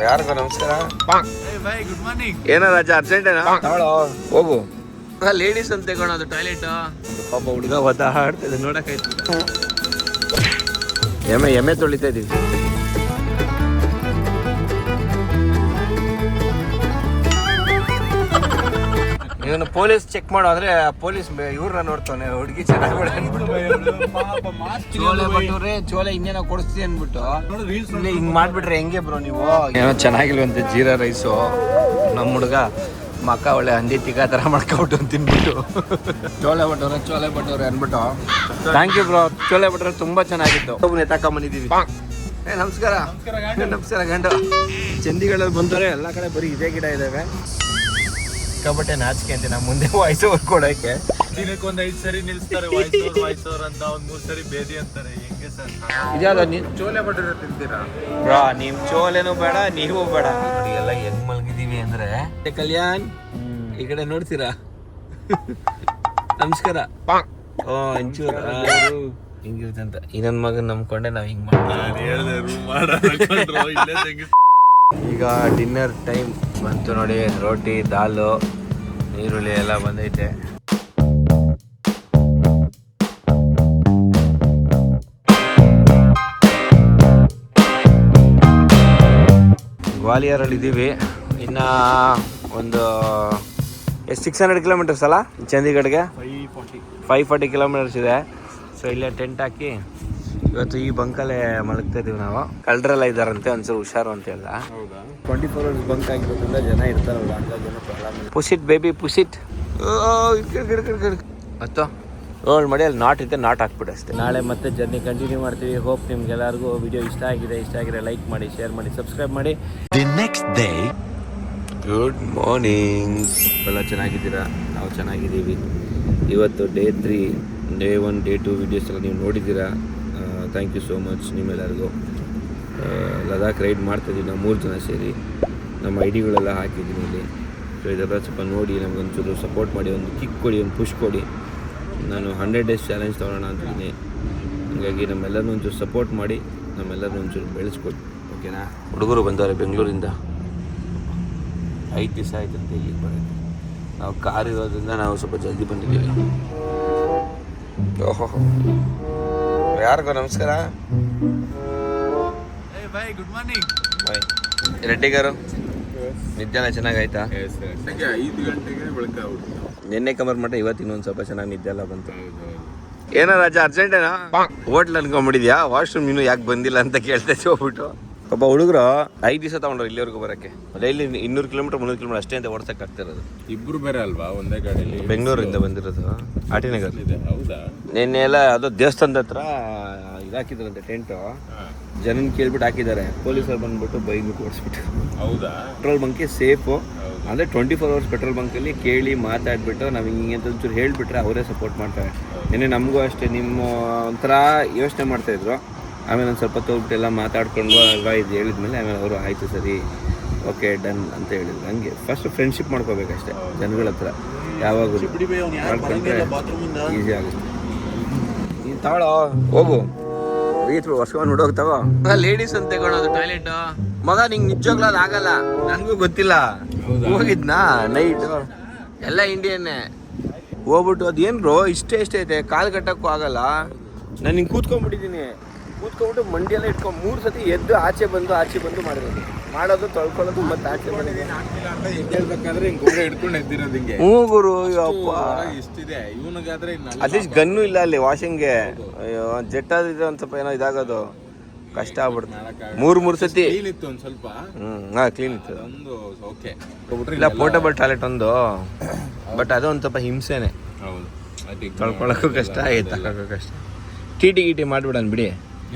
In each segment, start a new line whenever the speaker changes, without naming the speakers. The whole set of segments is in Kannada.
ಯಾರಿಗೂ ನಮಸ್ಕಾರ.
Good morning.
ಏನೋ ರಾಜ ಅರ್ಜೆಂಟೇನಾ? ಹೋಗು.
ಲೇಡೀಸ್ ಅಂತ ಅದು ಟಾಯ್ಲೆಟ್.
ಪಾಪ ಹುಡುಗ ಒದ್ದಾಡ್ತಿದೆ ನೋಡಕ್ಕಾಯ್ತು. ಎಮ್ಮೆ ತೊಳಿತಾ ಇದೀವಿ. ಇವನು ಪೊಲೀಸ್ ಚೆಕ್ ಮಾಡೋ ಅಂದ್ರೆ ಪೊಲೀಸ್ ಇವ್ರನ್ನ ನೋಡ್ತಾನೆ. ಹುಡುಗಿ ಚೆನ್ನಾಗಿ ಚೋಲೆ ಬಟ್ಟವ್ರೆ, ಚೋಲೆ ಇನ್ನೇನೋ ಕೊಡಿಸ್ತೀವಿ ಅಂದ್ಬಿಟ್ಟು ಹಿಂಗ್ ಮಾಡ್ಬಿಟ್ರೆ ಹೆಂಗೆ ಬ್ರೋ ನೀವು? ಏನೋ ಚೆನ್ನಾಗಿಲ್ವಂತೆ ಜೀರಾ ರೈಸು. ನಮ್ಮ ಹುಡುಗ ಮಕ್ಕ ಒಳ್ಳೆ ಹಂದಿ ತಿಕ್ಕ ಥರ ಮಾಡ್ಕೊಬಿಟ್ಟು ತಿನ್ಬಿಟ್ಟು ಚೋಲೆ ಬಟ್ಟವ್ರೆ ಅಂದ್ಬಿಟ್ಟು. Thank you bro. ಚೋಲೆ ಬಟ್ಟವ್ರೆ ತುಂಬಾ ಚೆನ್ನಾಗಿತ್ತು. ಒಬ್ಬನೇ ತಕೊಂಬಂದಿದ್ದೀವಿ. ನಮಸ್ಕಾರ. ನಮಸ್ಕಾರ ಗಂಡು. ಚಂದಿಗಳಲ್ಲಿ ಬಂದರೆ ಎಲ್ಲ ಕಡೆ ಬರೀ ಇದೇ ಗಿಡ ಇದಾವೆ. ಸಿಕ್ಕಾಪಟ್ಟೆ ನಾಚಿಕೆ ಅಂತ ನಮ್ಮ ಮುಂದೆ ವಾಯ್ಸ್ ಓವರ್ ಕೊಡೋಕೆ.
ದಿನಕ್ಕೆ ಒಂದು 5 ಸರಿ ನಿಲ್ಸ್ತಾರೆ ವಾಯ್ಸ್ ಓವರ್ ಅಂತ, ಒಂದು 3 ಸರಿ ಬೇದಿ ಅಂತಾರೆ. ಹೆಂಗೆ ಸರ್?
ಇದ್ಯಾವ್ದು ನೀವು
ಚೋಲೆ ಬಟ್ಟೆ ತಿಂತೀರಾ
ಬ್ರಾ? ನಿಮ್ ಚೋಲೆನೂ ಬೇಡ, ನೀವು ಬೇಡ. ನೋಡಿ ಎಲ್ಲ ಹೆಂಗ್ ಮಲಗಿದೀವಿ ಅಂದ್ರೆ. ಕಲ್ಯಾಣ್ ಈ ಕಡೆ ನೋಡ್ತೀರಾ? ನಮಸ್ಕಾರ. ಒಂಚೂರು ಹಿಂಗಿರುತ್ತೆ ಅಂತ. ಇನ್ನೊಂದ್ ಮಗನ್ ನಂಬ್ಕೊಂಡೆ ನಾವ್ ಹಿಂಗ್ ಮಾಡ್ತೀವಿ. ಈಗ ಡಿನ್ನರ್ ಟೈಮ್ ಬಂತು ನೋಡಿ. ರೋಟಿ, ದಾಲು, ಈರುಳ್ಳಿ ಎಲ್ಲ ಬಂದೈತೆ. ಗ್ವಾಲಿಯರಲ್ಲಿ ಇದ್ದೀವಿ. ಇನ್ನು ಒಂದು 600 ಕಿಲೋಮೀಟರ್ಸ್ ಅಲ್ಲ ಚಂಡೀಗಢ್ಗೆ? 540 ಕಿಲೋಮೀಟರ್ಸ್ ಇದೆ. ಸೊ ಇಲ್ಲೇ ಟೆಂಟ್ ಹಾಕಿ ಇವತ್ತು ಈ ಬಂಕಲ್ಲೇ ಮಲಗ್ತಾ ಇದೀವಿ ನಾವು. ಕಳ್ಳರೆಲ್ಲ ಇದ್ದಾರಂತೆ, ಒಂದ್ಸಲ ಹುಷಾರು ಅಂತ ಎಲ್ಲ. 24 hours ಬಂಕ್ ಆಗಿರೋದ್ರಿಂದ ಜನ ಇರ್ತಾರಲ್ಲ, ಪುಷಿಟ್ ಬೇಬಿ ಪುಷಿಟ್. ಮತ್ತು ರೋಲ್ ಮಾಡಿ ಅಲ್ಲಿ ನಾಟ್ ಇದ್ದೆ, ನಾಟ್ ಹಾಕ್ಬಿಟ್ಟು ಅಷ್ಟೇ. ನಾಳೆ ಮತ್ತೆ ಜರ್ನಿ ಕಂಟಿನ್ಯೂ ಮಾಡ್ತೀವಿ. ಹೋಪ್ ನಿಮ್ಗೆಲ್ಲರಿಗೂ ವಿಡಿಯೋ ಇಷ್ಟ ಆಗಿದೆ ಲೈಕ್ ಮಾಡಿ, ಶೇರ್ ಮಾಡಿ, ಸಬ್ಸ್ಕ್ರೈಬ್ ಮಾಡಿ.
The next day.
Good morning. ಎಲ್ಲ ಚೆನ್ನಾಗಿದ್ದೀರಾ? ನಾವು ಚೆನ್ನಾಗಿದ್ದೀವಿ. ಇವತ್ತು ಡೇ 3, ಡೇ 1, ಡೇ 2 ವಿಡಿಯೋಸ್ ಎಲ್ಲ ನೀವು ನೋಡಿದ್ದೀರಾ. ಥ್ಯಾಂಕ್ ಯು ಸೋ ಮಚ್ ನಿಮ್ಮೆಲ್ಲರಿಗೂ. ಲದಾಖ್ ರೈಡ್ ಮಾಡ್ತಾಯಿದ್ದೀವಿ ನಾವು 3 ಜನ ಸೇರಿ. ನಮ್ಮ ಐಡಿಗಳೆಲ್ಲ ಹಾಕಿದ್ದೀನಿ ಇಲ್ಲಿ. ಸೊ ಇದೆಲ್ಲ ಸ್ವಲ್ಪ ನೋಡಿ ನಮಗೊಂಚೂರು ಸಪೋರ್ಟ್ ಮಾಡಿ, ಒಂದು ಕಿಕ್ ಕೊಡಿ, ಒಂದು ಪುಷ್ ಕೊಡಿ. ನಾನು 100 days ಚಾಲೆಂಜ್ ತೊಗೊಳ್ಳೋಣ ಅಂತಿದ್ದೀನಿ. ಹಾಗಾಗಿ ನಮ್ಮೆಲ್ಲರೂ ಒಂಚೂರು ಸಪೋರ್ಟ್ ಮಾಡಿ, ನಮ್ಮೆಲ್ಲರೂ ಒಂಚೂರು ಬೆಳೆಸ್ಕೊಡಿ, ಓಕೆನಾ? ಹುಡುಗರು ಬಂದವ್ರೆ ಬೆಂಗಳೂರಿಂದ. 5 ದಿವಸ ಆಯ್ತಂತೆ ಇಲ್ಲಿಗೆ ಬರೋದು. ನಾವು ಕಾರ್ ಇರೋದ್ರಿಂದ ನಾವು ಸ್ವಲ್ಪ ಜಲ್ದಿ ಬಂದಿದ್ದೀವಿ. ಓಹೋ, ಯಾರಿಗೂ ನಮಸ್ಕಾರ.
Good morning.
Bye. Reddy garu, ನಿದ್ದೆಲ್ಲ ಚೆನ್ನಾಗಾಯ್ತಾ?
5 ಗಂಟೆಗೆ ಬೆಳಕಾಗ್ಬಿಡ್ತು.
ನಿನ್ನೆ ಕಮರ್ ಮಟ್ಟ ಇವತ್ತು ಇನ್ನೊಂದು ಸ್ವಲ್ಪ ಚೆನ್ನಾಗಿ ನಿದ್ದೆ ಎಲ್ಲ ಬಂತು. ಏನೋ ರಾಜ ಅರ್ಜೆಂಟೇನಾ? ಹೋಟ್ಲ್ ಅನ್ಕೊಂಬಿಡಿದ್ಯಾ? ವಾಶ್ರೂಮ್ ಇನ್ನೂ ಯಾಕೆ ಬಂದಿಲ್ಲ ಅಂತ ಕೇಳ್ತಾ ಹೋಗ್ಬಿಟ್ಟು. ಒಬ್ಬ ಹುಡುಗರು 5 ದಿವಸ ತಗೊಂಡ್ರು ಇಲ್ಲಿವರೆಗೂ ಬರೋಕ್ಕೆ. ಡೈಲಿ 200 ಕಿಲೋಮೀಟರ್ 300 ಕಿಲೋಮೀಟರ್ ಅಷ್ಟೇ ಅಂತ ಓಡ್ಸಕ್ಕೆ ಆಗ್ತಿರೋದು.
ಇಬ್ರು ಬೇರೆ ಅಲ್ವಾ ಒಂದೇ ಗಾಡಿಯಲ್ಲಿ?
ಬೆಂಗಳೂರಿಂದ ಬಂದಿರೋದು, ಆಟಿನಗರ್.
ಹೌದಾ?
ನಿನ್ನೆ ಎಲ್ಲ ಅದು ದೇವಸ್ಥಾನದ ಹತ್ರ ಇದಾಕಿದ್ರಂತೆ ಟೆಂಟು. ಜನನ ಕೇಳ್ಬಿಟ್ಟು ಹಾಕಿದ್ದಾರೆ. ಪೊಲೀಸರು ಬಂದ್ಬಿಟ್ಟು ಬೈದ್ಬಿಟ್ಟು ಓಡಿಸ್ಬಿಟ್ಟು.
ಹೌದಾ?
ಪೆಟ್ರೋಲ್ ಬಂಕೇ ಸೇಫು ಅಂದರೆ 24 hours ಪೆಟ್ರೋಲ್ ಬಂಕಲ್ಲಿ ಕೇಳಿ ಮಾತಾಡ್ಬಿಟ್ಟು ನಾವು ಹಿಂಗೆ ಅಂತ ಒಂಚೂರು ಹೇಳಿಬಿಟ್ರೆ ಅವರೇ ಸಪೋರ್ಟ್ ಮಾಡ್ತಾರೆ. ನಿನ್ನೆ ನಮಗೂ ಅಷ್ಟೇ ನಿಮ್ಮ ಒಂಥರ ಯೋಚನೆ ಮಾಡ್ತಾಯಿದ್ರು. ಆಮೇಲೆ ಒಂದು ಸ್ವಲ್ಪ ತೋಗ್ಬಿಟ್ಟು ಎಲ್ಲ ಮಾತಾಡ್ಕೊಂಡು ಅಲ್ವಾ ಇದು ಹೇಳಿದ್ಮೇಲೆ ಆಮೇಲೆ ಅವರು ಆಯಿತು ಸರಿ ಓಕೆ ಡನ್ ಅಂತ ಹೇಳಿದ್ರು. ಹಂಗೆ ಫಸ್ಟ್ ಫ್ರೆಂಡ್ಶಿಪ್ ಮಾಡ್ಕೋಬೇಕಷ್ಟೇ ಜನಗಳ ಹತ್ರ. ಯಾವಾಗ ಮಾಡ್ಕೊಂಡ್ರೆ ಈಸಿ ಆಗುತ್ತೆ. ನೀನು ತಗೊಳ್ಳೋ, ಹೋಗು ವರ್ಷವನ್ನು ನೋಡೋಗ್ತಾವ. ಲೇಡೀಸ್ ಅಂತ ತಗೊಳೋದು ಟಾಯ್ಲೆಟ್. ಮಗ ನಿಂಗೆ ನಿಜವಾಗ್ಲೂ ಅದು ಆಗಲ್ಲ. ನನಗೂ ಗೊತ್ತಿಲ್ಲ. ಹೋಗಿದ್ನಾ ನೈಟ್ ಎಲ್ಲ ಇಂಡಿಯನ್ನೇ ಹೋಗ್ಬಿಟ್ಟು ಅದೇನು ಬ್ರೋ ಇಷ್ಟೇ ಐತೆ, ಕಾಲು ಕಟ್ಟಕ್ಕೂ ಆಗಲ್ಲ. ನಾನು ಹಿಂಗೆ ಕೂತ್ಕೊಂಡ್ಬಿಟ್ಟಿದ್ದೀನಿ. ಕೂತ್ಕೊಂಡ್ಬಿಟ್ಟು ಮಂಡಿಯೆಲ್ಲ ಇಟ್ಕೊಂಡು 3 ಸತಿ ಎದ್ದು ಆಚೆ ಬಂದು ಮಾಡಿರೋದು. ಮಾಡೋದು ತೊಳ್ಕೊಳ್ಳೋದು ಮತ್ತೆ ಆಚೆ
ಹೇಳ್ಬೇಕಾದ್ರೆ ಹಿಂಗೆ ಗೋಡೆ ಹಿಡ್ಕೊಂಡು ಎದ್ದಿರೋದು ಹಿಂಗೆ.
ಹ್ಞೂ ಗುರು, ಅಪ್ಪ
ಇಷ್ಟಿದೆ. ಇವನಿಗಾದ್ರೆ
ಅಟ್ಲೀಸ್ಟ್ ಗನ್ನು ಇಲ್ಲ ಅಲ್ಲಿ ವಾಷಿಂಗ್ಗೆ. ಅಯ್ಯೋ ಜೆಟ್ಟಾದ್ರೆ ಒಂದು ಸ್ವಲ್ಪ ಏನೋ ಇದಾಗೋದು ಕಷ್ಟ ಆಗ್ಬಿಡ್ತು. 3 ಸತಿ
ಇತ್ತು ಒಂದು ಸ್ವಲ್ಪ.
ಕ್ಲೀನ್ ಇತ್ತು.
ಒಂದು ಓಕೆ
ಇಲ್ಲ ಪೋರ್ಟಬಲ್ ಟಾಯ್ಲೆಟ್ ಒಂದು, ಬಟ್ ಅದು ಒಂದು ಸ್ವಲ್ಪ ಹಿಂಸೆನೆ.
ಹೌದು,
ತೊಳ್ಕೊಳಕ್ಕೂ ಕಷ್ಟ, ತಗೋಕ್ಕೂ ಕಷ್ಟ. ಟಿ ಮಾಡಿಬಿಡೋಣ ಬಿಡಿ.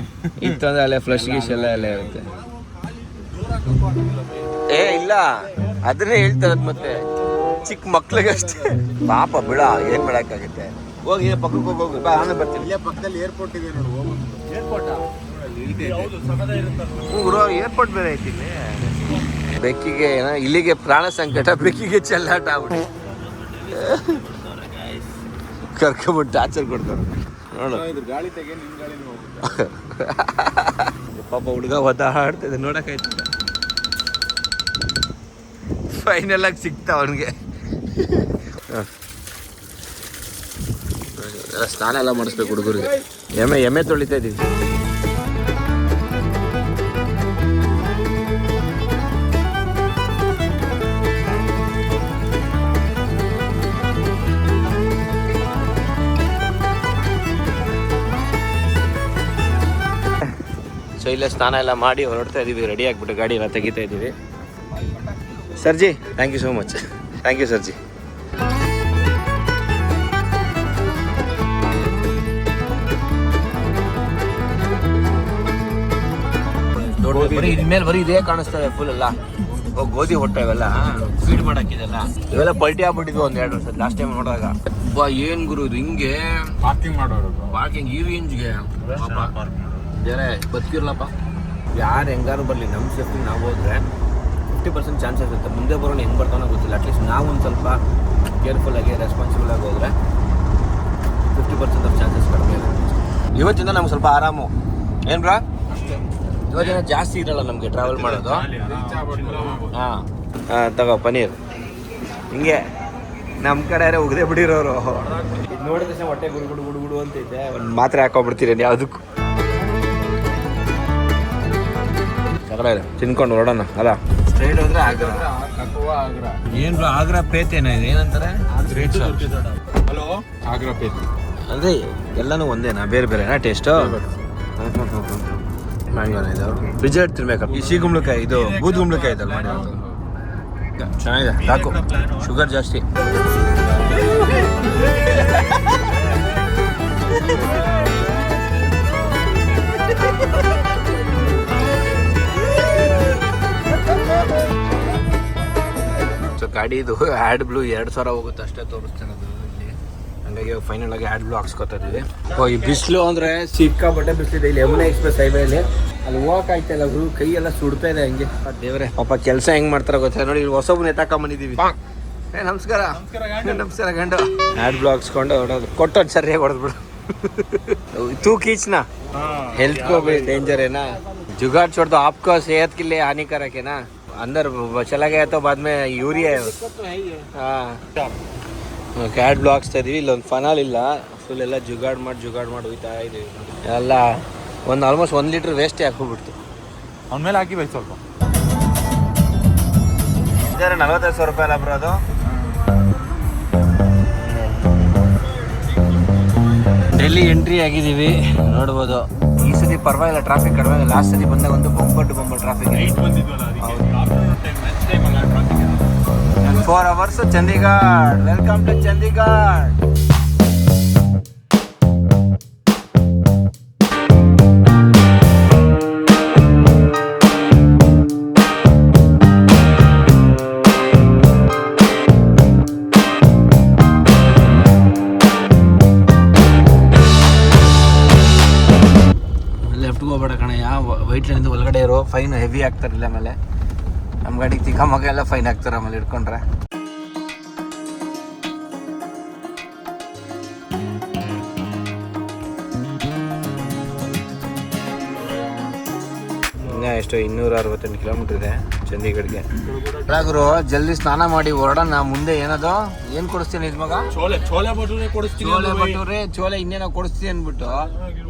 ಇತ್ತಂದ್ರೆ ಅಲ್ಲೇ ಫ್ಲಶ್ ಗೀಶ್ ಎಲ್ಲ ಇರುತ್ತೆ. ಇಲ್ಲ ಅದನ್ನೇ ಹೇಳ್ತಾರದ್ ಮತ್ತೆ ಚಿಕ್ಕ ಮಕ್ಳಿಗಷ್ಟೇ ಪಾಪ ಬಿಡ, ಏನ್ ಮಾಡಕ್ಕಾಗುತ್ತೆ. ಹೋಗಿ ಪಕ್ಕಕ್ಕೆ ಹೋಗಿ ಬಾ, ನಾನು ಬರ್ತೀನಿ.
ಇಲ್ಲೇ ಪಕ್ಕದಲ್ಲಿ ಏರ್ಪೋರ್ಟ್ ಇದೆ ನೋಡು. ಏರ್ಪೋರ್ಟ್
ಏರ್ಪೋರ್ಟ್ ಬೇರೆ ಐತಿ ಇಲ್ಲಿ. ಬೆಕ್ಕಿಗೆ ಇಲ್ಲಿಗೆ ಪ್ರಾಣ ಸಂಕಟ, ಬೆಕ್ಕಿಗೆ ಚೆಲ್ಲಾಟ ಆಗ್ಬಿಟ್ಟು ಕರ್ಕೊಂಬಿಟ್ಟು ಟಾರ್ಚರ್ ಕೊಡ್ತಾರೆ ನೋಡು.
ಗಾಳಿ ತೆಗೆ, ನಿನ್ ಗಾಳಿ
ಪಾಪ ಹುಡುಗ ಒದ್ದಾಡ್ತಿದೆ ನೋಡಕ್ಕಾಯ್ತದೆ. ಫೈನಲ್ ಆಗಿ ಸಿಕ್ತ ಅವನಿಗೆ. ಸ್ನಾನ ಎಲ್ಲ ಮಾಡಿಸ್ಬೇಕು ಹುಡುಗರಿಗೆ. ಎಮ್ಮೆ ತೊಳಿತಾ ಇದೀವಿ. ಸೊ ಇಲ್ಲೇ ಸ್ನಾನ ಎಲ್ಲ ಮಾಡಿ ಹೊರಡ್ತಾ ಇದ್ದೀವಿ. ರೆಡಿ ಆಗಿಬಿಟ್ಟು ಗಾಡಿ ಎಲ್ಲ ತೆಗಿತಾ ಇದ್ದೀವಿ. ಸರ್ಜಿ thank you so much. Thank you ಸರ್ಜಿ. ಇನ್ಮೇಲೆ ಬರೀ ಇದೇ ಕಾಣಿಸ್ತದೆ ಫುಲ್ ಎಲ್ಲ. ಗೋಧಿ ಹೊಟ್ಟೆ ಇವೆಲ್ಲ ಫೀಡ್ ಮಾಡಾಕಿದೆಲ್ಲ ಇವೆಲ್ಲ ಪಲ್ಟಿ ಆಗ್ಬಿಟ್ಟಿದ್ವು ಒಂದ್ 2 ವರ್ಷ ಲಾಸ್ಟ್ ಟೈಮ್ ನೋಡಿದಾಗ. ಏನ್ ಗುರು ಇದು ಹಿಂಗೆ
ಪಾರ್ಕಿಂಗ್ ಮಾಡೋರು,
ಪಾರ್ಕಿಂಗ್ ಈ ರೇಂಜ್ಗೆ ಬೇರೆ ಬದುಕಿರ್ಲಪ್ಪ. ಯಾರು ಹೆಂಗಾರು ಬರಲಿ ನಮ್ಮ ಸೇಫ್ಟಿ ನಾವು ಹೋದ್ರೆ 50% ಚಾನ್ಸಸ್ ಇರುತ್ತೆ. ಮುಂದೆ ಬರೋಣ ಹೆಂಗೆ ಬರ್ತಾನೋ ಗೊತ್ತಿಲ್ಲ. ಅಟ್ಲೀಸ್ಟ್ ನಾವು ಒಂದು ಸ್ವಲ್ಪ ಕೇರ್ಫುಲ್ಲಾಗಿ ರೆಸ್ಪಾನ್ಸಿಬಲ್ ಹೋದರೆ 50% ಆಫ್ ಚಾನ್ಸಸ್ ಕಡಿಮೆ ಇರುತ್ತೆ. ಇವತ್ತಿಂದ ನಮ್ಗೆ ಸ್ವಲ್ಪ ಆರಾಮು. ಏನು ಬ್ರಾ? ಇವತ್ತಿನ ಜಾಸ್ತಿ ಇರಲ್ಲ ನಮಗೆ ಟ್ರಾವೆಲ್ ಮಾಡೋದು. ಹಾಂ ತಗೋ ಪನ್ನೀರ್. ಹಿಂಗೆ ನಮ್ಮ ಕಡೆ ಉಗದೆ ಬಿಡಿರೋರು ಇದು ನೋಡಿದ ತಕ್ಷಣ ಹೊಟ್ಟೆ ಗುಡು ಅಂತೈತೆ. ಒಂದು ಮಾತ್ರೆ ಹಾಕೋಬಿಡ್ತೀರಿ ಯಾವುದಕ್ಕೂ. ಕಡೆ ತಿನ್ಕೊಂಡು ಹೊರಡೋಣ ಅಲ್ಲ. ಸ್ಟ್ರೈಟ್ ಹೋದ್ರೆ ಆಗ್ರಾ. ಏನು ಬ್ರೋ ಆಗ್ರಾ ಪೇತೇನ ಇದು ಏನಂತಾರೆ?
ಹಲೋ ಆಗ್ರಾ ಪೇತಿ
ಅಂದರೆ ಎಲ್ಲನೂ ಒಂದೇನಾ ಬೇರೆ ಬೇರೆನಾ ಟೇಸ್ಟು? ಮ್ಯಾಂಗೋನ ಇದು ರಿಜರ್ಟ್ ತಿನ್ಬೇಕಪ್ಪ. ಈ ಸಿಗುಂಬಳಕಾಯಿ ಇದು ಬೂದ್ಗುಂಬಳಕಾಯಿ ಇದಲ್ಲ ಮಾಡಿರೋದು ಚೆನ್ನಾಗಿದೆ. ಸಾಕು ಶುಗರ್ ಜಾಸ್ತಿ. ಸೊ ಗಾಡಿದು ಆ್ಯಡ್ ಬ್ಲೂ 2000 ಹೋಗುತ್ತೆ ಅಷ್ಟೇ ತೋರಿಸ್ತೇನೆ ಅದು ಇಲ್ಲಿ. ಹಂಗಾಗಿ ಫೈನಲ್ ಆಗಿ ಆ್ಯಡ್ ಬ್ಲೂ ಹಾಕ್ಸ್ಕೊತಾ ಇದೀವಿ. ಈ ಬಿಸಿಲು ಅಂದರೆ ಸಿಕ್ಕಾಪಟ್ಟೆ ಬಿಸಿಲಿದೆ ಇಲ್ಲಿ ಯಮುನಾ ಎಕ್ಸ್ಪ್ರೆಸ್ ಹೈವೇಲಿ. ಅಲ್ಲಿ ಹೋಗಕ್ಕೆ ಆಯ್ತಲ್ಲ ಗುರು, ಕೈ ಎಲ್ಲ ಸುಡ್ತಾ ಇದೆ ಹಂಗೆ. ದೇವ್ರೆ ಪಾಪ ಕೆಲಸ ಹೆಂಗೆ ಮಾಡ್ತಾರ ಗೊತ್ತಾ ನೋಡಿ. ಇಲ್ಲಿ ಹೊಸಬನ್ನ ಎತ್ತಾಕೊಂಬಂದಿದ್ದೀವಿ. ನಮಸ್ಕಾರ ನಮಸ್ಕಾರ ಗಂಡು. ಆ್ಯಡ್ ಬ್ಲೂ ಹಾಕ್ಸ್ಕೊಂಡು ಹೊಡೋದು ಕೊಟ್ಟೋದು ಸರಿಯಾಗಿ ಹೊಡೆದ್ಬಿಡು. तू खींचना हेल्थ को भी डेंजर है ना. जुगाड़ छोड़ दो, आपको सेहत के लिए हानिकारक है ना. अंदर चला गया तो बाद में यूरिया है. हाँ ಕ್ಯಾಡ್ ಬ್ಲಾಕ್ಸ್ತಾ ಇದೀವಿ. ಇಲ್ಲೊಂದು ಫನಾಲ್ ಇಲ್ಲ, ಫುಲ್ ಎಲ್ಲ ಜುಗಾಡ್ ಮಾಡಿ ಹೋಗ್ತಾ ಇದೀವಿ. ಎಲ್ಲ ಒಂದು ಆಲ್ಮೋಸ್ಟ್ 1 ಲೀಟ್ರ್ ವೇಸ್ಟೇ ಹಾಕೋಗ್ಬಿಡ್ತು.
ಅವನ ಮೇಲೆ ಹಾಕಿ ಬೇಕು ಸ್ವಲ್ಪ.
ಇದಾರೆ 45,000 ರೂಪಾಯಿ ಅಲ್ಲ ಬ್ರೋ ಅದು. ಡೆಲ್ಲಿ ಎಂಟ್ರಿ ಆಗಿದ್ದೀವಿ ನೋಡ್ಬೋದು. ಈ ಸತಿ ಪರವಾಗಿಲ್ಲ, ಟ್ರಾಫಿಕ್ ಕಡಿಮೆ. ಲಾಸ್ಟ್ ಸತಿ ಬಂದಾಗ ಒಂದು bumper traffic. 4 hours Chandigarh. Welcome to Chandigarh. ಲೆಫ್ಟ್ಗೆ ಹೋಗ್ಬೇಡ ಕಣಯ್ಯ, ವೈಟ್ ಲೈನಿಂದ ಒಳಗಡೆ ಇರೋ. ಫೈನ್ ಹೆವಿ ಆಗ್ತಾರಿಲ್ಲ. ಆಮೇಲೆ ನಮ್ಮ ಗಾಡಿಗೆ ತಿಕ್ಕ ಮಗ ಎಲ್ಲ ಫೈನ್ ಹಾಕ್ತಾರೆ ಆಮೇಲೆ ಇಟ್ಕೊಂಡ್ರೆ. ಎಷ್ಟು 268 ಕಿಲೋಮೀಟರ್ ಇದೆ ಚಂಡೀಗಢ್ಗೆ. ಗುರು ಜಲ್ದಿ ಸ್ನಾನ ಮಾಡಿ ಹೊರಡೋಣ. ಮುಂದೆ ಏನದು ಏನ್ ಕೊಡಿಸ್ತೀನಿ ಇದು ಮಗ?
ಚೋಲೆ ಭಟೂರೆ ಕೊಡಿಸ್ತೀನಿ.
ಚೋಲೆ ಇನ್ನೇನೋ ಕೊಡಿಸ್ತೀನಿ ಅನ್ಬಿಟ್ಟು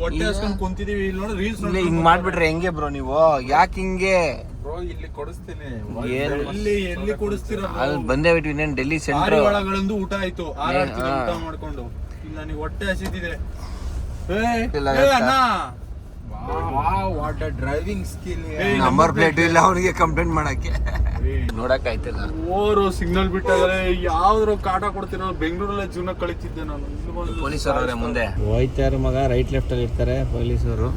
ಹೊಟ್ಟೆ ಹಸ್ಕೊಂಡು ಕುಂತಿದೀವಿ. ಇಲ್ಲಿ ನೋಡಿ ರೀಲ್ಸ್
ಹಿಂಗ್ ಮಾಡ್ಬಿಟ್ರೆ ಹೆಂಗೆ ಬ್ರೋ ನೀವು? ಯಾಕೆ ಹಿಂಗೆ?
ಇಲ್ಲಿ ಕೊಡಿಸ್ತೀನಿ.
ಎಲ್ಲಿ
ಕೊಡಿಸ್ತೀರಾ?
ಅಲ್ಲಿ ಬಂದೇ ಬಿಟ್ಟು ಇನ್ನೇನು ಡೆಲ್ಲಿ ಸೆಂಟ್ರ್
ಒಳಗಳಂದು ಊಟ ಆಯ್ತು. ಊಟ ಮಾಡ್ಕೊಂಡು ಇಲ್ಲ ನನಗೆ ಹೊಟ್ಟೆ ಹಸಿದಿದೆ. Driving skill.
ನಂಬರ್ ಪ್ಲೇಟ್ ಇಲ್ಲ ಅವನಿಗೆ ಕಂಪ್ಲೇಂಟ್ ಮಾಡಕ್ಕೆ. ನೋಡಕ್ ಆಯ್ತಿಲ್ಲ.
ಓರು ಸಿಗ್ನಲ್ ಬಿಟ್ಟಾದ್ರೆ ಯಾವ್ದ್ರ ಕಾಟ ಕೊಡ್ತಿರೋ. ಬೆಂಗಳೂರಲ್ಲೇ ಜೀವನ ಕಳಿತಿದ್ದೆ ನಾನು.
ಪೊಲೀಸರು ಮುಂದೆ ಹೋಯ್ತಾರ ಮಗ. ರೈಟ್ ಲೆಫ್ಟ್ ಅಲ್ಲಿ ಇರ್ತಾರೆ ಪೊಲೀಸರು.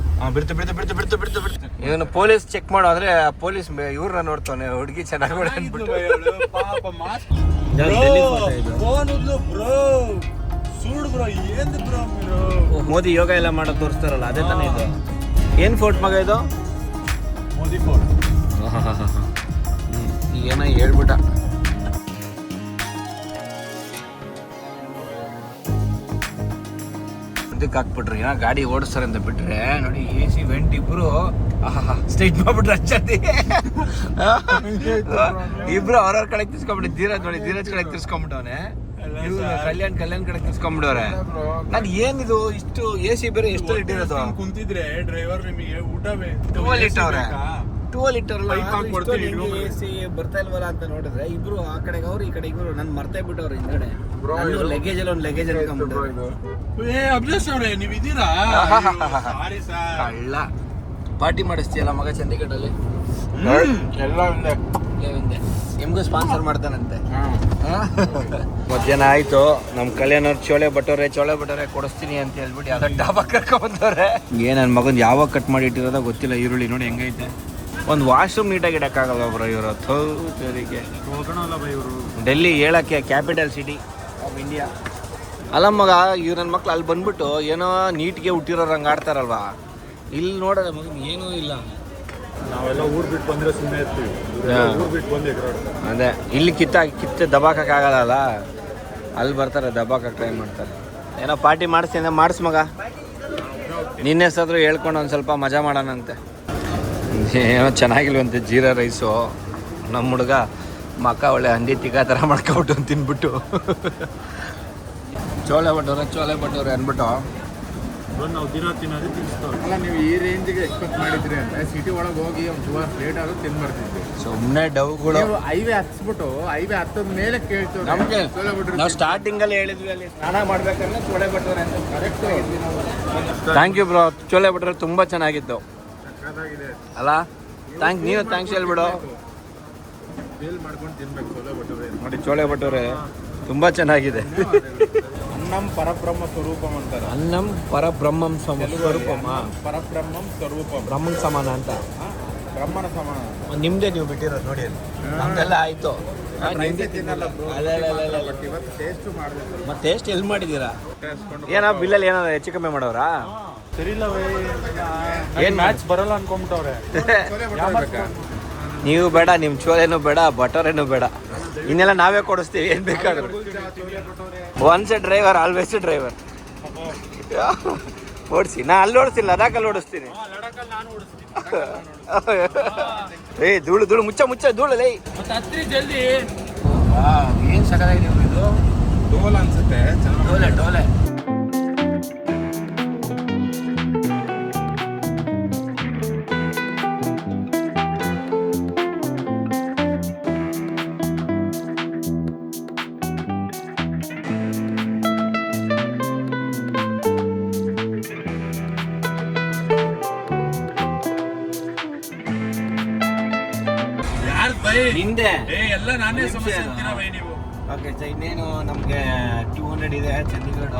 ಬಿಡ್ತು. ಇವನು ಪೊಲೀಸ್ ಚೆಕ್ ಮಾಡೋ ಅಂದ್ರೆ ಪೊಲೀಸ್ ಇವ್ರನ್ನ ನೋಡ್ತಾನೆ. ಹುಡುಗಿ ಚೆನ್ನಾಗಿ ಮೋದಿ ಯೋಗ ಎಲ್ಲ ಮಾಡೋದು ತೋರಿಸ್ತಾರಲ್ಲ, ಅದೇ ತಾನೇ ಇದು. ಏನ್ ಫೋರ್ಟ್ ಮಗ ಇದು?
ಮೋದಿ ಫೋರ್ಟ್.
ಏನೋ ಹೇಳ್ಬಿಟ್ಟ. ಇದಕ್ಕೆ ಹಾಕ್ಬಿಟ್ರಿ ಗಾಡಿ ಓಡಿಸ್ತಾರೆ ಅಂತ ಬಿಟ್ರೆ ನೋಡಿ. AC ವೆಂಟ್ ಇಬ್ರು ಸ್ಟ್ರೈಟ್ ಮಾಡ್ಬಿಟ್ರೆ ಅಚ್ಚಂದಿ ಇಬ್ರು ಅವ್ರವ್ರ ಕಡೆ ತಿರ್ಸ್ಕೊಂಡ್ಬಿಟ್ಟು ಧೀರಜ್ ನೋಡಿ, ಧೀರಜ್ ಕಡೆ ತಿರ್ಸ್ಕೊಂಡ್ಬಿಟ್ಟವನೆ, ಕಲ್ಯಾಣ್ ಕಡೆ ತಿರ್ಸ್ಕೊಂಡ್ಬಿಟ್ಟವ್ರೆ. ನಾನು ಏನಿದು ಇಷ್ಟು AC ಬೇರೆ ಎಷ್ಟು ಇಟ್ಟಿರೋದು,
ಕುಂತಿದ್ರೆ ಡ್ರೈವರ್ ನಿಮಗೆ ಊಟವೇ
12 ಇಟ್ಟವ್ರೆ, 12 ಇಟ್ಟವ್ರಲ್ಲ, AC ಬರ್ತಾ ಇಲ್ವಲ್ಲ ಅಂತ ನೋಡಿದ್ರೆ ಇಬ್ರು ಆ ಕಡೆಗೆ ಅವ್ರು ಈ ಕಡೆ ಇಬ್ರು ನನ್ ಮರ್ತೇ ಬಿಟ್ಟವ್ರು ಹಿಂದ್ಗಡೆ. ಲಗೇಜ್ ಅಲ್ಲಿ ಒಂದು ಲಗೇಜ್
ಅಭಿಲಾಷ್ ಅವ್ರೆ ನೀವ್ ಇದೀರಾ?
ಕಳ್ಳ ಪಾರ್ಟಿ ಮಾಡಿಸ್ತೀಯಲ್ಲ ಮಗ ಚಂಡೀಗಢಲ್ಲಿ.
ಎಲ್ಲ ಒಂದೇ
ನಿಮ್ಗೂ ಸ್ಪಾನ್ಸರ್ ಮಾಡ್ತಾನಂತೆ. ಮಧ್ಯಾಹ್ನ ಆಯ್ತು, ನಮ್ ಕಲ್ಯಾಣವ್ರು ಚೋಳೆ ಬಟೋರೆ ಕೊಡಿಸ್ತೀನಿ ಅಂತ ಹೇಳ್ಬಿಟ್ಟು ಯಾವ್ದೋ ಡಾಬಾ ಕರ್ಕೊಂಡ್ಬಂದವ್ರೆ. ನನ್ ಮಗನ್ ಯಾವಾಗ ಕಟ್ ಮಾಡಿ ಇಟ್ಟಿರೋದ ಗೊತ್ತಿಲ್ಲ. ಈರುಳ್ಳಿ ನೋಡಿ ಹೆಂಗೈತೆ. ಒಂದು ವಾಶ್ರೂಮ್ ನೀಟಾಗಿ ಇಡಕ್ಕಾಗಲ್ಲ ಬ್ರೋ ಇವರು. ಥೋರಿಗೆ ಡೆಲ್ಲಿ ಹೇಳಕ್ಕೆ ಕ್ಯಾಪಿಟಲ್ ಸಿಟಿ ಆಫ್ ಇಂಡಿಯಾ ಅಲ್ಲ ಮಗ. ಇವ್ರು ನನ್ನ ಮಕ್ಳು ಅಲ್ಲಿ ಬಂದ್ಬಿಟ್ಟು ಏನೋ ನೀಟ್ಗೆ ಹುಟ್ಟಿರೋರು ಹಂಗೆ ಆಡ್ತಾರಲ್ವಾ, ಇಲ್ಲಿ ನೋಡೋದ ಮಗನ್ ಏನೂ ಇಲ್ಲ.
ನಾವೆಲ್ಲ ಊರ್ ಬಿಟ್ಟು ಬಂದ್ರೆ ಸುಮ್ಮನೆ ಇರ್ತೀವಿ, ಊರ್ ಬಿಟ್ಟು ಬಂದು
ಅದೇ ಇಲ್ಲಿ ಕಿತ್ತೆ ದಬಾಕಕ್ಕಾಗಲ್ಲ, ಅಲ್ಲಿ ಬರ್ತಾರೆ ದಬಾಕಕ್ಕೆ ಟ್ರೈ ಮಾಡ್ತಾರೆ. ಏನೋ ಪಾರ್ಟಿ ಮಾಡಿಸ್ತೀನಿ ಮಾಡಿಸ್ ಮಗ, ನಿನ್ನೆ ಹೆಸರು ಹೇಳ್ಕೊಂಡು ಒಂದು ಸ್ವಲ್ಪ ಮಜಾ ಮಾಡೋಣಂತೆ. ಏನೋ ಚೆನ್ನಾಗಿಲ್ವಂತೆ ಜೀರಾ ರೈಸು. ನಮ್ಮ ಹುಡುಗ ಮಕ್ಕ ಒಳ್ಳೆ ಹಂದಿ ತಿಕ್ಕ ಥರ ಮಾಡ್ಕೊಬಿಟ್ಟು ತಿನ್ಬಿಟ್ಟು ಚೋಳೆ ಬಟ್ಟವ್ರೆ ಅಂದ್ಬಿಟ್ಟು
ನಾವು ದಿನ ತಿನ್ನೋದೇ ತಿನ್ನಿಸ್ತವ್ರು.
ಅಲ್ಲ ನೀವು ಈ ರೇಂಜ್ಗೆ ಎಕ್ಸ್ಪೆಕ್ಟ್ ಮಾಡಿದ್ರಿ ಅಂತ ಸಿಟಿ ಒಳಗೆ ಹೋಗಿ ಒಂದು 2 hours ಲೇಟ್ ಆದ್ರೂ ತಿಂದು ಬರ್ತಿದ್ವಿ.
ಸುಮ್ಮನೆ ಡವ್ಗಳು.
ನೀವು ಹೈವೇ ಹತ್ಸ್ಬಿಟ್ಟು ಹೈವೇ ಹತ್ತದ ಮೇಲೆ ಕೇಳ್ತೀವಿ.
ನಮಗೆ ನಾವು ಸ್ಟಾರ್ಟಿಂಗಲ್ಲಿ ಹೇಳಿದ್ವಿ ಅಲ್ಲಿ ಸ್ನಾನ ಮಾಡ್ಬೇಕಂದ್ರೆ ಚೋಳೆ ಬಟ್ಟವ್ರೆ ಅಂತ correct. Thank you bro, chole ಬಟ್ಟವ್ರೆ ತುಂಬ ಚೆನ್ನಾಗಿತ್ತು ಅಲ್ಲ. ಥ್ಯಾಂಕ್ಸ್ ಹೇಳ್ಬಿಡು.
ಬೇಲ್ ಮಾಡ್ಕೊಂಡು ತಿನ್ಬೇಕು ಚೋಲೆ ಬಟ್ಟವ್ರೆ.
ನೋಡಿ ಚೋಳೆ ಬಟ್ಟವ್ರೆ ತುಂಬ ಚೆನ್ನಾಗಿದೆ.
ಅನ್ನಂ ಪರಬ್ರಹ್ಮ ಸ್ವರೂಪಂ ಅಂತಾರೆ.
ಅನ್ನಂ ಪರಬ್ರಹ್ಮಂ ಸ್ವರೂಪಮ,
ಪರಬ್ರಹ್ಮಂ ಸ್ವರೂಪಂ,
ಬ್ರಹ್ಮನ್ ಸಮಾನ ಅಂತ.
ಬ್ರಹ್ಮನ ಸಮಾನ.
ನಿಮ್ದೇ ನೀವು ಬಿಟ್ಟಿರೋದು ನೋಡಿ ಅಲ್ಲಿ. ನಮ್ದೆಲ್ಲ ಆಯ್ತು.
ತಿನ್ನಲ್ಲ ಬಟ್ ಇವತ್ತು ಟೇಸ್ಟು ಮಾಡಬೇಕು.
ಮತ್ತೆ ಟೇಸ್ಟ್ ಎಲ್ಲಿ ಮಾಡಿದ್ದೀರಾ? ಏನೋ ಬಿಲ್ಲಲ್ಲಿ ಏನಾದ್ರು ಹೆಚ್ಚು ಕಮ್ಮಿ ಮಾಡೋರಾ?
ಸರಿ ಇಲ್ಲ ಏನ್ ಮ್ಯಾಚ್ ಬರಲ್ಲ ಅನ್ಕೊಂಬಿಟ್ಟವ್ರೆ.
ನೀವು ಬೇಡ, ನಿಮ್ಮ ಚೋಲೆನೂ ಬೇಡ, ಬಟೋರೇನೂ ಬೇಡ, ಇನ್ನೆಲ್ಲ ನಾವೇ ಕೊಡಿಸ್ತೀವಿ ಏನು ಬೇಕಾದ್ರು. Once A driver always A driver. ಓಡಿಸಿ, ನಾ ಅಲ್ಲಿ ಓಡಿಸ್ತೀನಿ, ಲಡಾಖಲ್ಲಿ ಓಡಿಸ್ತೀನಿ. ಏ ಧೂಳು ಮುಚ್ಚ ಧೂಳು ಲೈ.
ಜಲ್ದಿ
ಏನು ಸಕಲಾಗಿದೆ ಇದು.
ಡೋಲ್ ಅನ್ಸುತ್ತೆ.
ಡೋಲೆ ಹಿಂದೆ
ಎಲ್ಲ ನಾನೇ ಸಮಸ್ಯೆ ಅಂತೀರಾ ಬೈ ನೀವು.
ಓಕೆ ಸರ್, ಇನ್ನೇನು ನಮಗೆ 200 ಇದೆ ಚಂಡೀಗಢ.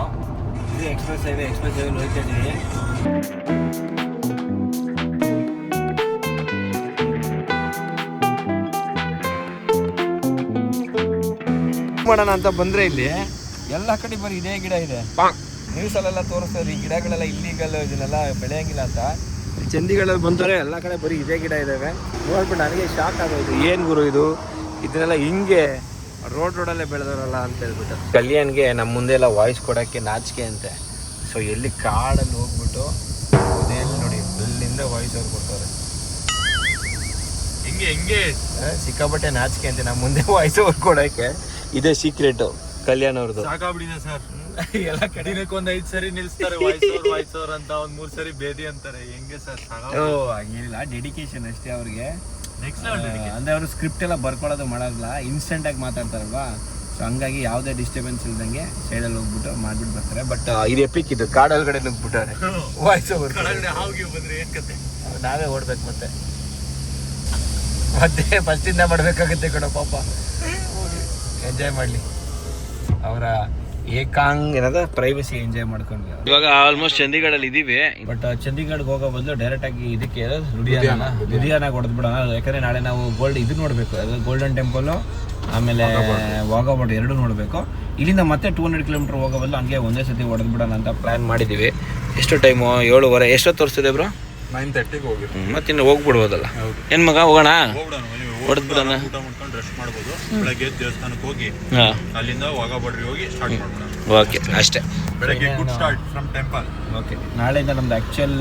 ಇದು ಎಕ್ಸ್ಪ್ರೆಸ್ ಹೈವೇ ಹೋಗ್ತಾ ಇದ್ದೀವಿ. ಮಾಡೋಣ ಅಂತ ಬಂದರೆ ಇಲ್ಲಿ ಎಲ್ಲ ಕಡೆ ಬರೀ ಇದೇ ಗಿಡ ಇದೆ. ನ್ಯೂಸಲ್ಲೆಲ್ಲ ತೋರಿಸ್ತಾರೆ ಈ ಗಿಡಗಳೆಲ್ಲ ಇಲ್ಲಿಗಲ್, ಇದನ್ನೆಲ್ಲ ಬೆಳೆಯಂಗಿಲ್ಲ ಅಂತ. ಚಂಡೀಗಢಲ್ಲಿ ಬಂದರೆ ಎಲ್ಲ ಕಡೆ ಬರೀ ಇದೇ ಗಿಡ ಇದ್ದಾವೆ. ನೋಡ್ಬಿಟ್ಟು ನನಗೆ ಶಾಕ್ ಆಗೋದು, ಏನು ಗುರು ಇದನ್ನೆಲ್ಲ ಹಿಂಗೆ ರೋಡಲ್ಲೇ ಬೆಳೆದವರಲ್ಲ ಅಂತ ಹೇಳ್ಬಿಟ್ಟು. ಕಲ್ಯಾಣ್ಗೆ ನಮ್ಮ ಮುಂದೆ ಎಲ್ಲ ವಾಯ್ಸ್ ಕೊಡೋಕ್ಕೆ ನಾಚಿಕೆ ಅಂತೆ. ಸೊ ಎಲ್ಲಿ ಕಾಡಲ್ಲಿ ಹೋಗ್ಬಿಟ್ಟು ಅದೇನು ನೋಡಿ ಅಲ್ಲಿಂದ ವಾಯ್ಸ್ ಅವ್ರು ಕೊಡ್ತಾರೆ.
ಹಿಂಗೆ
ಸಿಕ್ಕಾಪಟ್ಟೆ ನಾಚಿಕೆ ಅಂತೆ ನಮ್ಮ ಮುಂದೆ ವಾಯ್ಸ್ ಅವ್ರು ಕೊಡೋಕ್ಕೆ. ಇದೇ ಸೀಕ್ರೆಟು ಕಲ್ಯಾಣ್ ಅವ್ರದ್ದು.
ಸಾಕಾಗ್ಬಿಟ್ಟಿದೆ ಸರ್. ಎಲ್ಲ ದಿನಕ್ಕೆ ಒಂದು 5 ಸರಿ ನಿಲ್ಸ್ತಾರೆ ವಾಯ್ಸ್ ಓವರ್ ಅಂತ, ಒಂದು 3 ಸರಿ ಬೇದಿ ಅಂತಾರೆ. ಹೆಂಗೆ ಸರ್?
ಹಂಗೇನಿಲ್ಲ, ಡೆಡಿಕೇಶನ್ ಅಷ್ಟೇ ಅವ್ರಿಗೆ.
ನೆಕ್ಸ್ಟ್ ಲೆವೆಲ್
ಅಂದರೆ ಅವರು ಸ್ಕ್ರಿಪ್ಟ್ ಎಲ್ಲ ಬರ್ಕೊಳ್ಳೋದು ಮಾಡೋದಿಲ್ಲ, ಇನ್ಸ್ಟೆಂಟಾಗಿ ಮಾತಾಡ್ತಾರಲ್ವಾ. ಸೊ ಹಂಗಾಗಿ ಯಾವುದೇ ಡಿಸ್ಟರ್ಬೆನ್ಸ್ ಇಲ್ದಂಗೆ ಸೈಡಲ್ಲಿ ಹೋಗ್ಬಿಟ್ಟು ಮಾಡ್ಬಿಟ್ಟು ಬರ್ತಾರೆ. ಬಟ್ ಇದು ಎಪಿಕ್, ಇದು ಕಾಡೊಳಗಡೆ ನುಗ್ಬಿಟ್ಟಾರೆ ವಾಯ್ಸ್ ಓವರ್.
ಹಾಗೆ ಬಂದ್ರೆ ಏನ್ ಕತೆ?
ನಾವೇ ಓಡ್ಬೇಕು ಮತ್ತೆ ಫಸ್ಟಿಂದ ಮಾಡಬೇಕಾಗುತ್ತೆ ಕಣ. ಪಾಪ ಎಂಜಾಯ್ ಮಾಡಲಿ, ಅವರ ಏನದ ಪ್ರೈವಸಿ ಎಂಜಾಯ್ ಮಾಡ್ಕೊಂಡ್ವಿ. ಇವಾಗ ಆಲ್ಮೋಸ್ಟ್ ಚಂಡೀಗಢಲ್ಲಿ ಇದೀವಿ. ಬಟ್ ಚಂಡೀಗಢಗೆ ಹೋಗೋ ಬದಲು ಡೈರೆಕ್ಟ್ ಆಗಿ ಇದಕ್ಕೆ ಲುಧಿಯಾನಾಗ ಹೊಡೆದ್ಬಿಡೋಣ. ಯಾಕಂದ್ರೆ ನಾಳೆ ನಾವು ಇದು ನೋಡ್ಬೇಕು, ಗೋಲ್ಡನ್ ಟೆಂಪಲ್ ಆಮೇಲೆ ವಾಘಾ ಬಾರ್ಡರ್ ಎರಡು ನೋಡಬೇಕು. ಇಲ್ಲಿಂದ ಮತ್ತೆ 200 ಕಿಲೋಮೀಟರ್ ಹೋಗೋ ಬದಲು ಹಂಗೆ ಒಂದೇ ಸತಿ ಹೊಡೆದ್ಬಿಡೋಣ ಅಂತ ಪ್ಲಾನ್ ಮಾಡಿದ್ದೀವಿ. ಎಷ್ಟು ಟೈಮು? 7:30. ಎಷ್ಟೊತ್ತು ತೋರಿಸ್ತಿದೆ ಬ್ರೋ?
9:30ಗೆ ಹೋಗಿರ್ತೀವಿ.
ಮತ್ತಿನ್ನು ಹೋಗ್ಬಿಡ್ಬೋದಲ್ಲ.
ಹೌದು.
ಏನ್ ಮಗ ಹೋಗೋಣ,
ಹೋಗ್ಬಿಡೋಣ
ಹೊಡೆದ್ಬಿಡೋಣ.
ಊಟ ಮಾಡ್ಕೊಂಡು ರೆಸ್ಟ್ ಮಾಡ್ಬೋದು. ಬೆಳಗ್ಗೆ ದೇವಸ್ಥಾನಕ್ಕೆ ಹೋಗಿ
ಹಾಂ
ಅಲ್ಲಿಂದ ವಾಘಾಬಾರ್ಡ್ರಿಗೆ ಹೋಗಿ ಸ್ಟಾರ್ಟ್ ಮಾಡ್ಬಿಡೋಣ.
ಓಕೆ ಅಷ್ಟೇ.
ಬೆಳಗ್ಗೆ good start from temple.
Okay, ನಾಳೆಯಿಂದ ನಮ್ದು ಆ್ಯಕ್ಚುಯಲ್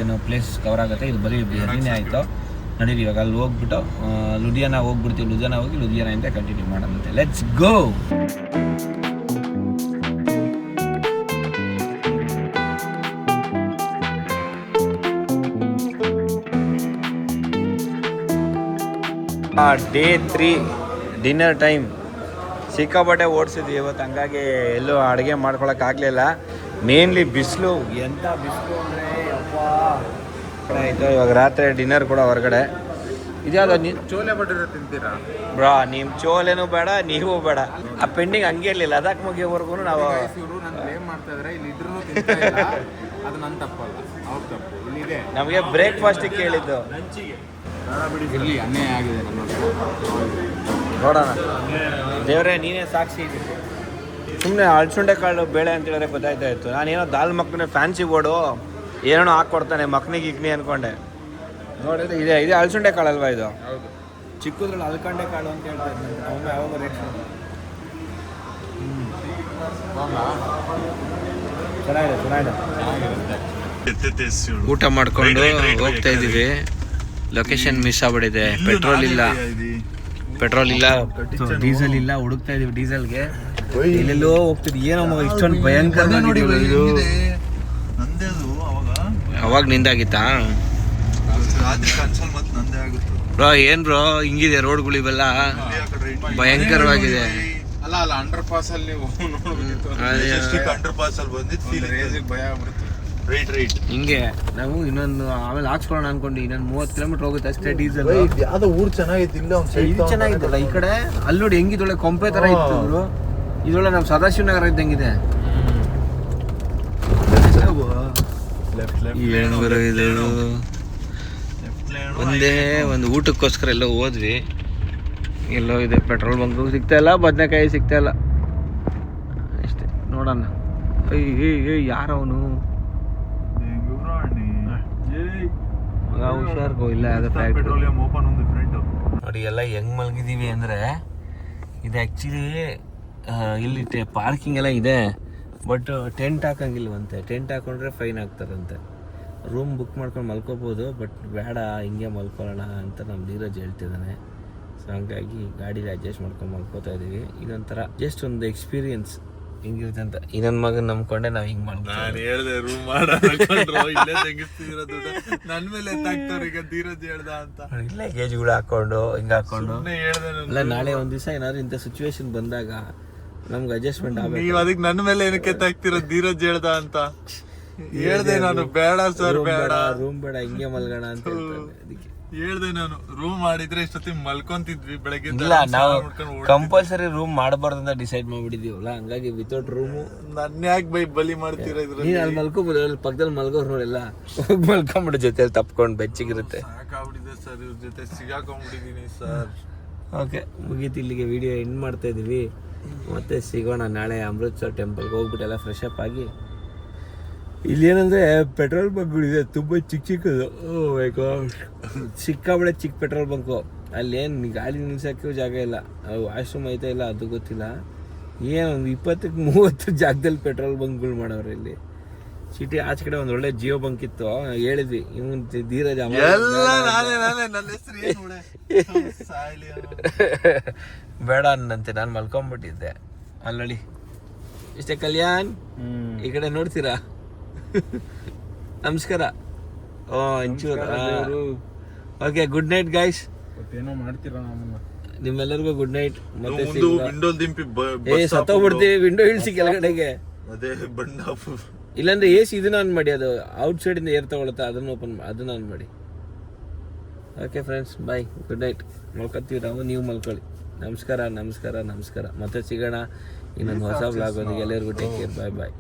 ಏನು ಪ್ಲೇಸ್ ಕವರ್ ಆಗುತ್ತೆ. ಇದು ಬರೀ ಜರ್ನಿನೇ ಆಯಿತು. ನಡೀರಿ ಇವಾಗ ಅಲ್ಲಿ ಹೋಗ್ಬಿಟ್ಟು ಲುಧಿಯಾನ ಹೋಗ್ಬಿಡ್ತೀವಿ. ಲುಧಿಯಾನ ಹೋಗಿ ಲುಧಿಯಾನದಿಂದ ಕಂಟಿನ್ಯೂ ಮಾಡೋದಂತೆ. Let's go. Day 3 dinner time. ಸಿಕ್ಕಾಪಟ್ಟೆ ಓಡಿಸಿದ್ವಿ ಇವತ್ತು, ಹಂಗಾಗಿ ಎಲ್ಲೂ ಅಡುಗೆ ಮಾಡ್ಕೊಳಕ್ಕಾಗಲಿಲ್ಲ. ಮೇನ್ಲಿ ಬಿಸಿಲು, ಎಂಥ ಬಿಸಿಲು ಅಂದರೆ ಆಯಿತು. ಇವಾಗ ರಾತ್ರಿ ಡಿನ್ನರ್ ಕೂಡ ಹೊರಗಡೆ. ಇದ್ಯಾವುದು ನೀನು
ಚೋಲೆ ಬಟ್ಟಿರೋ ತಿಂತೀರಾ
ಬ್ರಾ? ನಿಮ್ಮ ಚೋಲೆನೂ ಬೇಡ, ನೀವು ಬೇಡ. ಆ ಪೆಂಡಿಂಗ್ ಹಂಗೆ ಇರಲಿಲ್ಲ, ಅದಕ್ಕೆ ಮುಗಿಯೋವರೆಗೂ ನಾವು
ಇವರು ನಾನು ಬ್ಲೇಮ್ ಮಾಡ್ತಾ ಇದ್ದಾರೆ. ಇಲ್ಲಿ ಇದ್ರೂ ತಿಂತಾ ಇಲ್ಲ, ಅದು ನನ್ನ ತಪ್ಪಲ್ಲ, ಅವ್ರ ತಪ್ಪು. ಇಲ್ಲಿದೆ
ನಮಗೆ ಬ್ರೇಕ್ಫಾಸ್ಟಿಗೆ ಕೇಳಿದ್ದು.
ಇಲ್ಲಿ ಅನ್ಯಾಯ ಆಗಿದೆ ನಮ್ಮ
ನೋಡೋಣ. ದೇವರೇ ನೀನೇ ಸಾಕ್ಷಿ ಇದ್ದೀನಿ. ಸುಮ್ಮನೆ ಅಳ್ಸುಂಡೆ ಕಾಳು ಬೇಳೆ ಅಂತ ಹೇಳಿದ್ರೆ ಗೊತ್ತಾಯ್ತಾ ಇತ್ತು. ನಾನೇನೋ ದಾಲ್ ಮಕ್ಕನೇ ಫ್ಯಾನ್ಸಿ ಬೋರ್ಡು ಏನೋ ಹಾಕ್ಕೊಡ್ತಾನೆ ಮಕ್ನಿಗೆ ಇಕ್ನಿ ಅಂದ್ಕೊಂಡೆ. ನೋಡಿದ್ರೆ ಇದೆ ಅಳ್ಸುಂಡೆ ಕಾಳು ಅಲ್ವಾ ಇದು?
ಹೌದು.
ಚಿಕ್ಕದ್ರಲ್ಲಿ ಅಲ್ಕಂಡೆ ಕಾಳು ಅಂತ ಹೇಳ್ತಾ ಇದ್ದೆ. ಅವನ್ನ ಯಾವಾಗ ರೇಟ್ ಚೆನ್ನಾಗಿದೆ. ಊಟ ಮಾಡ್ಕೊಂಡು ಹೋಗ್ತಾ ಇದ್ದೀವಿ. ಲೊಕೇಶನ್ ಮಿಸ್ ಆಗ್ಬಿಟ್ಟಿದೆ. ಪೆಟ್ರೋಲ್ ಇಲ್ಲ, ಡೀಸೆಲ್ ಇಲ್ಲ. ಹುಡುಕ್ತಾ ಇದೀವಿ ಡೀಸೆಲ್ಗೆ. ಇಲ್ಲೆಲ್ಲೋ ಹೋಗ್ತಿದ್ವಿ. ಏನೋ ಮಗ ಇಷ್ಟೊಂದು ಭಯಂಕರ ಅವಾಗ ನಿಂದಾಗಿತ್ತಾ ಬ್ರೋ? ಏನ್ ಬ್ರೋ ಹಿಂಗಿದೆ ರೋಡ್ಗಳು ಇವೆಲ್ಲ ಭಯಂಕರವಾಗಿದೆ.
ಅಲ್ಲ ಅಂಡರ್ ಪಾಸ್ ಅಲ್ಲಿ ನೀವು
ಅಂಡರ್ ಪಾಸ್ ಅಲ್ಲಿ ಬಂದಿದ್ದು
ಭಯ ಆಗ್ಬಿಡ್ತು.
ರೈಟ್
ಹಿಂಗೆ ನಾವು ಇನ್ನೊಂದು ಆಮೇಲೆ ಹಾಕ್ಸ್ಕೊಳ್ಳೋಣ ಅನ್ಕೊಂಡು ಇನ್ನೊಂದು 30 ಕಿಲೋಮೀಟರ್ ಹೋಗುತ್ತೆ ಅಷ್ಟೇ ಡೀಸೆಲ್.
ಯಾವ್ದೋ ಊರು ಚೆನ್ನಾಗಿತ್ತು. ಇಲ್ಲ
ಇದು ಚೆನ್ನಾಗಿತ್ತಲ್ಲ ಈ ಕಡೆ. ಅಲ್ಲಿ ನೋಡಿ ಹೆಂಗಿದೊಳೆ ಕೊಂಪೆ ತರ ಇತ್ತು ಅವರು. ಇದೊಳ್ಳೆ ನಮ್ಮ ಸದಾಶಿವನಗರ ಇದ್ದಂಗಿದೆ. ಇದು ಒಂದೇ ಒಂದು ಊಟಕ್ಕೋಸ್ಕರ ಎಲ್ಲೋ ಹೋದ್ವಿ. ಎಲ್ಲೋ ಇದೆ ಪೆಟ್ರೋಲ್ ಬಂಕ್ ಸಿಗ್ತಾ ಇಲ್ಲ, ಬದನೆಕಾಯಿ ಸಿಗ್ತಾ ಇಲ್ಲ ಅಷ್ಟೇ. ನೋಡೋಣ. ಯಾರವನು ಹುಷಾರ್ಗೋ ಇಲ್ಲ ನೋಡಿ. ಎಲ್ಲ ಹೆಂಗ್ ಮಲಗಿದೀವಿ ಅಂದ್ರೆ ಇದು ಆ್ಯಕ್ಚುಲಿ ಇಲ್ಲಿ ಪಾರ್ಕಿಂಗ್ ಎಲ್ಲ ಇದೆ, ಬಟ್ ಟೆಂಟ್ ಹಾಕಂಗಿಲ್ವಂತೆ. ಟೆಂಟ್ ಹಾಕೊಂಡ್ರೆ ಫೈನ್ ಆಗ್ತಾರಂತೆ. ರೂಮ್ ಬುಕ್ ಮಾಡ್ಕೊಂಡು ಮಲ್ಕೋಬೋದು, ಬಟ್ ಬೇಡ ಹಿಂಗೆ ಮಲ್ಕೊಳ್ಳೋಣ ಅಂತ ನಮ್ಮ ಧೀರಜ್ ಹೇಳ್ತಿದ್ದಾನೆ. ಸೊ ಹಂಗಾಗಿ ಗಾಡೀಲಿ ಅಡ್ಜಸ್ಟ್ ಮಾಡ್ಕೊಂಡು ಮಲ್ಕೋತಾ ಇದ್ದೀವಿ. ಇದೊಂಥರ ಜಸ್ಟ್ ಒಂದು ಎಕ್ಸ್ಪೀರಿಯನ್ಸ್ ಹಿಂಗಿರುತ್ತೆ ಅಂತ. ಇನ್ನೊಂದು ಮಗನ ನಂಬ್ಕೊಂಡೆ ನಾವು ಹಿಂಗೆ ಮಾಡ್ತೀವಿ.
ನಾನು ಹೇಳ್ದೆ ರೂಮ್ ಇಲ್ಲೇ ತೆಗಿಸ್ತಿರೋದು ನನ್ನ ಮೇಲೆ ಎತ್ತಾಕ್ತಾರ ಈಗ ಧೀರಜ್ ಹೇಳ್ದ ಅಂತ.
ಇಲ್ಲೇ ಗೇಜ್ಗಳು ಹಾಕೊಂಡು ಹಿಂಗೆ ಹಾಕೊಂಡು
ಹೇಳ್ದೆ.
ಅಲ್ಲ ನಾಳೆ ಒಂದು ದಿವಸ ಏನಾದ್ರು ಇಂಥ ಸಿಚುವೇಶನ್ ಬಂದಾಗ ನಮ್ಗೆ ಅಡ್ಜಸ್ಟ್ಮೆಂಟ್ ಆಗಬೇಕು.
ನೀವು ಅದಕ್ಕೆ ನನ್ನ ಮೇಲೆ ಏನಕ್ಕೆ ಎತ್ತಾಕ್ತಿರೋ ಧೀರಜ್ ಹೇಳ್ದ ಅಂತ ಹೇಳ್ದೆ ನಾನು. ಬೇಡ ಸರ್ ಬೇಡ,
ರೂಮ್ ಬೇಡ, ಹಿಂಗೆ ಮಲ್ಗೋಣ ಅಂತ ಹೇಳ್ತಾರೆ. ಅದಕ್ಕೆ
ಹೇಳ್ದೆ ನಾನು. ರೂಮ್ ಮಾಡಿದ್ರೆ ಇಷ್ಟೊತ್ತಿ ಮಲ್ಕೊಂತಿದ್ವಿ. ಬೆಳಗ್ಗೆ
ಇಲ್ಲ, ನಾವು ಕಂಪಲ್ಸರಿ ರೂಮ್ ಮಾಡಬಾರ್ದು ಅಂತ ಡಿಸೈಡ್ ಮಾಡ್ಬಿಟ್ಟಿದೀವಲ್ಲ, ಹಂಗಾಗಿ ವಿತೌಟ್ ರೂಮು.
ನನ್ನ ಯಾಕೆ ಬಲಿ ಮಾಡ್ತೀರಾ ಇದ್ರ?
ನೀನ್ ಅಲ್ಲಿ ಮಲ್ಕೋಬೋದು, ಅಲ್ಲಿ ಪಕ್ಕದಲ್ಲಿ ಮಲ್ಗೋರು ನೋಡೆಲ್ಲ ಹೋಗಿ ಮಲ್ಕೊಂಬಿಡು ಜೊತೆಲಿ ತಪ್ಕೊಂಡು ಬೆಚ್ಚಿಗಿರುತ್ತೆ.
ಸಾಕಾಗ್ಬಿಟ್ಟಿದೆ ಸರ್, ಇವ್ರ ಜೊತೆ ಸಿಗಾಕೊಂಡ್ಬಿಟ್ಟಿದೀನಿ ಸರ್.
ಓಕೆ, ಮುಗೀತು. ಇಲ್ಲಿಗೆ ವಿಡಿಯೋ ಎಂಡ್ ಮಾಡ್ತಾ ಇದೀವಿ. ಮತ್ತೆ ಸಿಗೋಣ ನಾಳೆ ಅಮೃತ್ಸರ್ ಟೆಂಪಲ್ಗೆ ಹೋಗ್ಬಿಟ್ಟು ಎಲ್ಲ ಫ್ರೆಶ್ ಅಪ್ ಆಗಿ. ಇಲ್ಲಿ ಏನಂದ್ರೆ ಪೆಟ್ರೋಲ್ ಬಂಕ್ಗಳಿದೆ ತುಂಬ ಚಿಕ್ಕದು. ಸಿಕ್ಕಾಬಳೆ ಚಿಕ್ಕ ಪೆಟ್ರೋಲ್ ಬಂಕು. ಅಲ್ಲೇನು ಗಾಡಿ ನಿಲ್ಸೋಕ್ಕೂ ಜಾಗ ಇಲ್ಲ. ವಾಶ್ರೂಮ್ ಐತಾ ಇಲ್ಲ ಅದು ಗೊತ್ತಿಲ್ಲ. ಏನೊಂದು 20-30 ಜಾಗದಲ್ಲಿ ಪೆಟ್ರೋಲ್ ಬಂಕ್ಗಳು ಮಾಡವ್ರೆ ಇಲ್ಲಿ. ಸಿಟಿ ಆಚೆ ಕಡೆ ಒಂದು ಒಳ್ಳೆ ಜಿಯೋ ಬಂಕ್ ಇತ್ತು, ಹೇಳಿದ್ವಿ. ಇವನ್ ಧೀರಜ್ ಬೇಡ ಅನ್ನಂತೆ. ನಾನು ಮಲ್ಕೊಂಡ್ಬಿಟ್ಟಿದ್ದೆ. ಅಲ್ಲಿ ಇಷ್ಟೇ. ಕಲ್ಯಾಣ್ ಈ ಕಡೆ ನೋಡ್ತೀರಾ? ನಮಸ್ಕಾರ. Okay, good night guys.
ಏನೋ ಮಾಡ್ತೀರಾ
ನಿಮ್ಮೆಲ್ಲರಿಗೂ ಗುಡ್ ನೈಟ್. ಮತ್ತೆ
ವಿಂಡೋ ದಿಂಪಿ
ಸತ್ತೋಗ್ಬಿಡ್ತೀವಿ ವಿಂಡೋ ಇಳಿಸಿ ಕೆಳಗಡೆಗೆ.
ಅದೇ ಬಣ್ಣ.
ಇಲ್ಲಾಂದ್ರೆ AC ಇದನ್ನ ಆನ್ ಮಾಡಿ, ಅದು ಔಟ್ ಸೈಡ್ ಇಂದ ಏರ್ ತಗೊಳುತ್ತೆ, ಅದನ್ನ ಆನ್ ಮಾಡಿ. ಓಕೆ ಫ್ರೆಂಡ್ಸ್, ಬಾಯ್, ಗುಡ್ ನೈಟ್. ಮಲ್ಕೊತೀವಿ ನಾವು, ನೀವು ಮಲ್ಕೊಳ್ಳಿ. ನಮಸ್ಕಾರ. ಮತ್ತೆ ಸಿಗೋಣ ಇನ್ನೊಂದು ಹೊಸ ವ್ಲಾಗ್. ಎಲ್ಲರಿಗೂ ಟೇಕ್ ಕೇರ್. ಬಾಯ್.